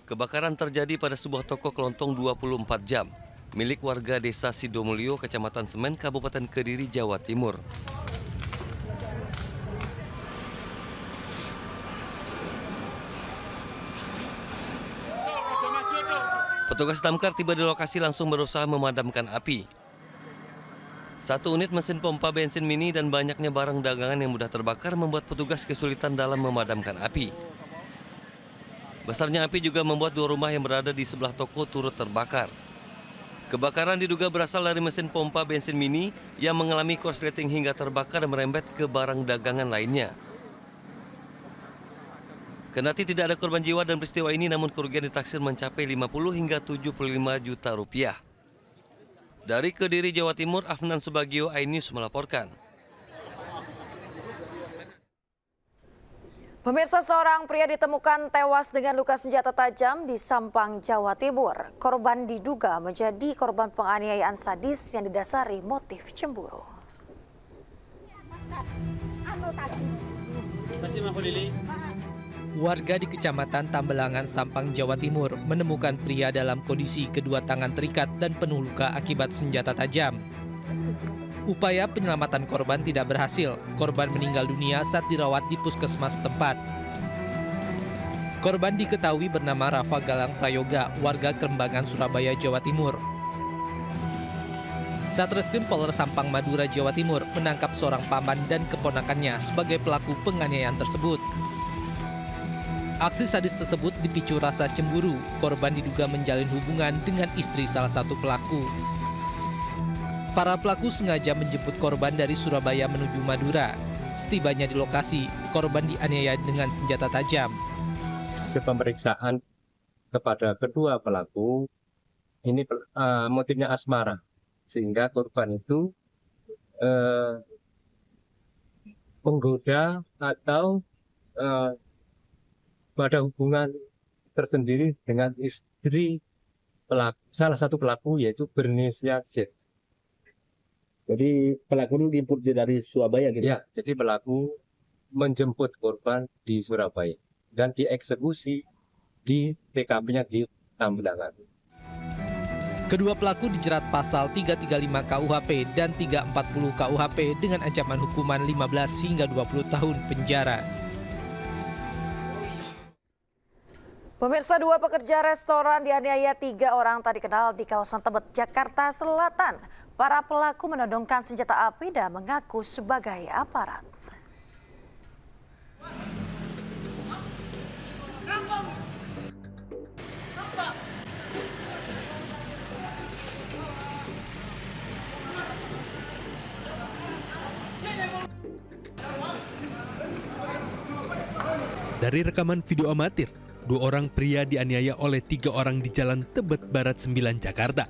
Kebakaran terjadi pada sebuah toko kelontong 24 jam, milik warga desa Sidomulyo, Kecamatan Semen, Kabupaten Kediri, Jawa Timur. Petugas damkar tiba di lokasi langsung berusaha memadamkan api. Satu unit mesin pompa bensin mini dan banyaknya barang dagangan yang mudah terbakar membuat petugas kesulitan dalam memadamkan api. Besarnya api juga membuat dua rumah yang berada di sebelah toko turut terbakar. Kebakaran diduga berasal dari mesin pompa bensin mini yang mengalami korsleting hingga terbakar dan merembet ke barang dagangan lainnya. Kendati tidak ada korban jiwa dan peristiwa ini, namun kerugian ditaksir mencapai 50 hingga 75 juta rupiah. Dari Kediri, Jawa Timur, Afnan Subagio, iNews melaporkan. Pemirsa, seorang pria ditemukan tewas dengan luka senjata tajam di Sampang, Jawa Timur. Korban diduga menjadi korban penganiayaan sadis yang didasari motif cemburu. Warga di Kecamatan Tambelangan, Sampang, Jawa Timur menemukan pria dalam kondisi kedua tangan terikat dan penuh luka akibat senjata tajam. Upaya penyelamatan korban tidak berhasil. Korban meninggal dunia saat dirawat di puskesmas tempat. Korban diketahui bernama Rafa Galang Prayoga, warga Kembangan, Surabaya, Jawa Timur. Satreskrim Polres Sampang, Madura, Jawa Timur menangkap seorang paman dan keponakannya sebagai pelaku penganiayaan tersebut. Aksi sadis tersebut dipicu rasa cemburu. Korban diduga menjalin hubungan dengan istri salah satu pelaku. Para pelaku sengaja menjemput korban dari Surabaya menuju Madura. Setibanya di lokasi, korban dianiaya dengan senjata tajam. Pemeriksaan kepada kedua pelaku, ini motifnya asmara, sehingga korban itu menggoda atau ada hubungan tersendiri dengan istri pelaku, salah satu pelaku, yaitu berinisial Z. Jadi pelaku ini diimpor dari Surabaya gitu? Ya, jadi pelaku menjemput korban di Surabaya dan dieksekusi di TKP-nya di Tambelangan. Kedua pelaku dijerat pasal 335 KUHP dan 340 KUHP dengan ancaman hukuman 15 hingga 20 tahun penjara. Pemirsa, dua pekerja restoran dianiaya 3 orang tak dikenal di kawasan Tebet, Jakarta Selatan. Para pelaku menodongkan senjata api dan mengaku sebagai aparat. Dari rekaman video amatir, 2 orang pria dianiaya oleh 3 orang di Jalan Tebet Barat 9, Jakarta.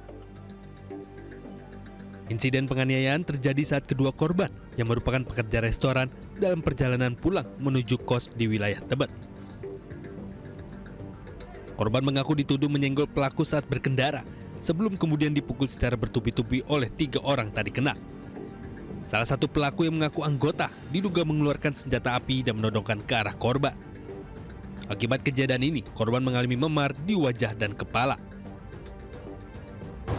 Insiden penganiayaan terjadi saat kedua korban yang merupakan pekerja restoran dalam perjalanan pulang menuju kos di wilayah Tebet. Korban mengaku dituduh menyenggol pelaku saat berkendara sebelum kemudian dipukul secara bertubi-tubi oleh 3 orang tak dikenal. Salah satu pelaku yang mengaku anggota diduga mengeluarkan senjata api dan menodongkan ke arah korban. Akibat kejadian ini, korban mengalami memar di wajah dan kepala.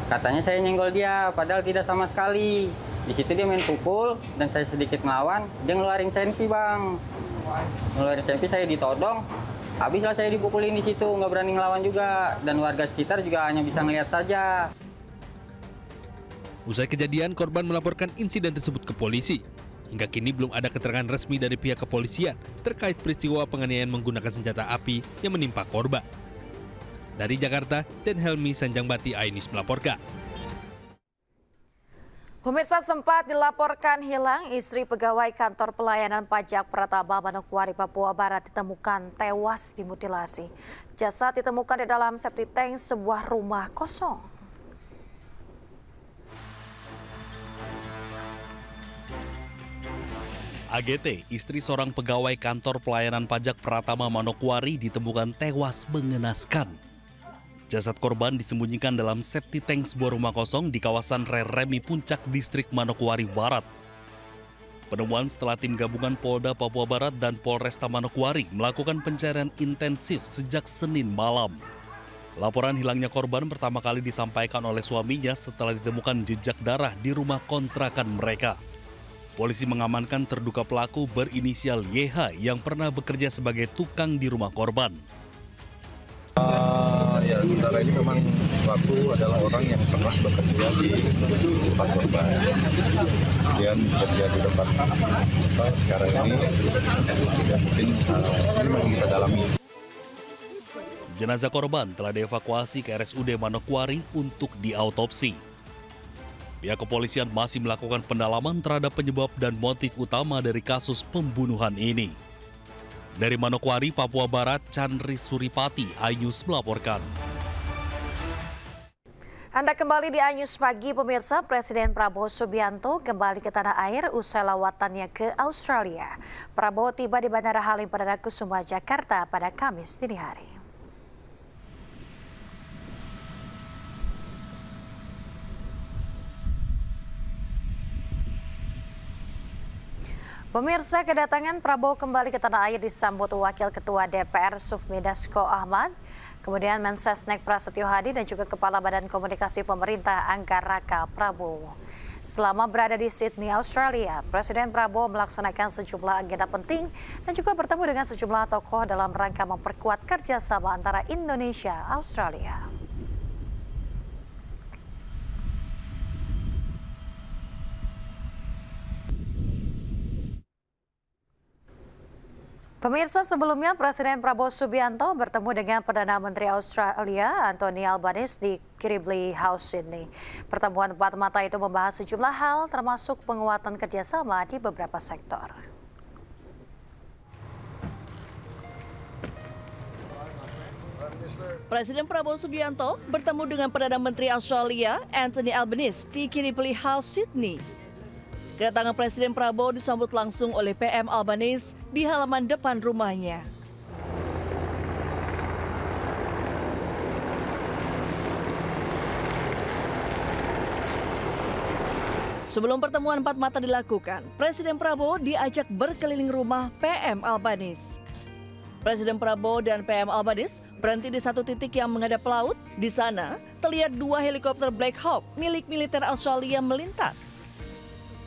Katanya saya nyenggol dia, padahal tidak sama sekali. Di situ dia main pukul dan saya sedikit melawan, dia ngeluarin CNP, Bang. Ngeluarin CNP, saya ditodong. Habislah saya dipukulin di situ, nggak berani ngelawan juga. Dan warga sekitar juga hanya bisa ngeliat saja. Usai kejadian, korban melaporkan insiden tersebut ke polisi. Hingga kini belum ada keterangan resmi dari pihak kepolisian terkait peristiwa penganiayaan menggunakan senjata api yang menimpa korban. Dari Jakarta, dan Helmi Sanjangbati, iNews melaporkan. Pemirsa, sempat dilaporkan hilang istri pegawai kantor pelayanan pajak Pratama, Manokwari, Papua Barat ditemukan tewas dimutilasi. Jasad ditemukan di dalam septic tank sebuah rumah kosong. AGT, istri seorang pegawai kantor pelayanan pajak Pratama, Manokwari, ditemukan tewas mengenaskan. Jasad korban disembunyikan dalam septic tank sebuah rumah kosong di kawasan Reremi Puncak, Distrik Manokwari Barat. Penemuan setelah tim gabungan Polda Papua Barat dan Polresta Manokwari melakukan pencarian intensif sejak Senin malam. Laporan hilangnya korban pertama kali disampaikan oleh suaminya setelah ditemukan jejak darah di rumah kontrakan mereka. Polisi mengamankan terduga pelaku berinisial YH yang pernah bekerja sebagai tukang di rumah korban. Ya, sementara ini memang pelaku adalah orang yang pernah bekerja di tempat korban. Kemudian bekerja di tempat sekarang ini, dan mungkin ini memang kita dalami. Jenazah korban telah dievakuasi ke RSUD Manokwari untuk diautopsi. Pihak kepolisian masih melakukan pendalaman terhadap penyebab dan motif utama dari kasus pembunuhan ini. Dari Manokwari, Papua Barat, Chandri Suripati, iNews melaporkan. Anda kembali di iNews Pagi, pemirsa. Presiden Prabowo Subianto kembali ke tanah air usai lawatannya ke Australia. Prabowo tiba di Bandara Halim Perdana Kusuma, Jakarta pada Kamis dini hari. Pemirsa, kedatangan Prabowo kembali ke tanah air disambut Wakil Ketua DPR Sufmi Dasko Ahmad, kemudian Mensesnek Prasetyo Hadi dan juga Kepala Badan Komunikasi Pemerintah Angga Raka Prabowo. Selama berada di Sydney, Australia, Presiden Prabowo melaksanakan sejumlah agenda penting dan juga bertemu dengan sejumlah tokoh dalam rangka memperkuat kerjasama antara Indonesia dan Australia. Pemirsa, sebelumnya Presiden Prabowo Subianto bertemu dengan Perdana Menteri Australia Anthony Albanese di Kirribilli House, Sydney. Pertemuan empat mata itu membahas sejumlah hal termasuk penguatan kerjasama di beberapa sektor. Presiden Prabowo Subianto bertemu dengan Perdana Menteri Australia Anthony Albanese di Kirribilli House, Sydney. Kedatangan Presiden Prabowo disambut langsung oleh PM Albanese di halaman depan rumahnya. Sebelum pertemuan empat mata dilakukan, Presiden Prabowo diajak berkeliling rumah PM Albanese. Presiden Prabowo dan PM Albanese berhenti di satu titik yang menghadap laut. Di sana, terlihat dua helikopter Black Hawk milik militer Australia melintas.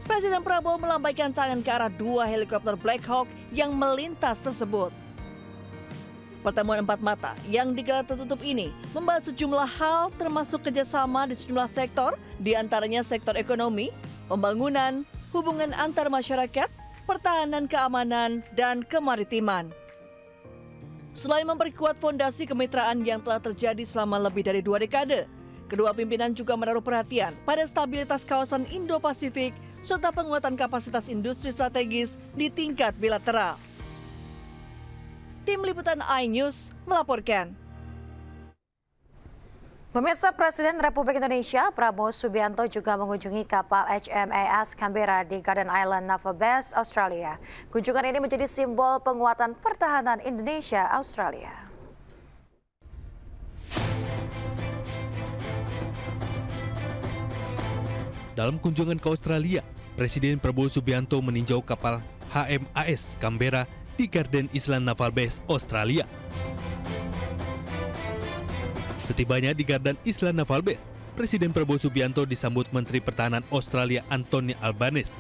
Presiden Prabowo melambaikan tangan ke arah dua helikopter Black Hawk yang melintas tersebut. Pertemuan empat mata yang digelar tertutup ini membahas sejumlah hal termasuk kerjasama di sejumlah sektor, diantaranya sektor ekonomi, pembangunan, hubungan antar masyarakat, pertahanan keamanan, dan kemaritiman. Selain memperkuat fondasi kemitraan yang telah terjadi selama lebih dari 2 dekade, kedua pimpinan juga menaruh perhatian pada stabilitas kawasan Indo-Pasifik serta penguatan kapasitas industri strategis di tingkat bilateral. Tim Liputan iNews melaporkan. Pemirsa, Presiden Republik Indonesia Prabowo Subianto juga mengunjungi kapal HMAS Canberra di Garden Island Naval Base, Australia. Kunjungan ini menjadi simbol penguatan pertahanan Indonesia-Australia. Dalam kunjungan ke Australia, Presiden Prabowo Subianto meninjau kapal HMAS Canberra di Garden Island Naval Base, Australia. Setibanya di Garden Island Naval Base, Presiden Prabowo Subianto disambut Menteri Pertahanan Australia Anthony Albanese.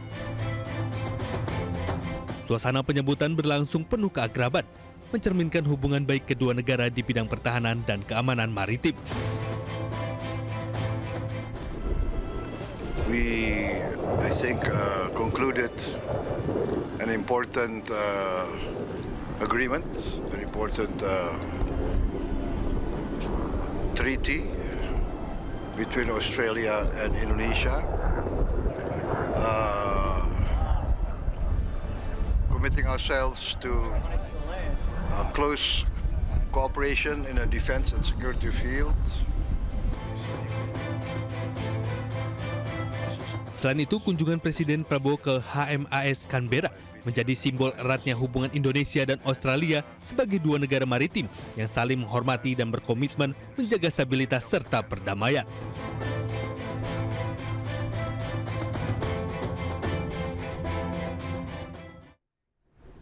Suasana penyambutan berlangsung penuh keakraban, mencerminkan hubungan baik kedua negara di bidang pertahanan dan keamanan maritim. We, I think, concluded an important agreement, an important treaty between Australia and Indonesia, committing ourselves to close cooperation in the defense and security field. Selain itu, kunjungan Presiden Prabowo ke HMAS Canberra menjadi simbol eratnya hubungan Indonesia dan Australia sebagai dua negara maritim yang saling menghormati dan berkomitmen menjaga stabilitas serta perdamaian.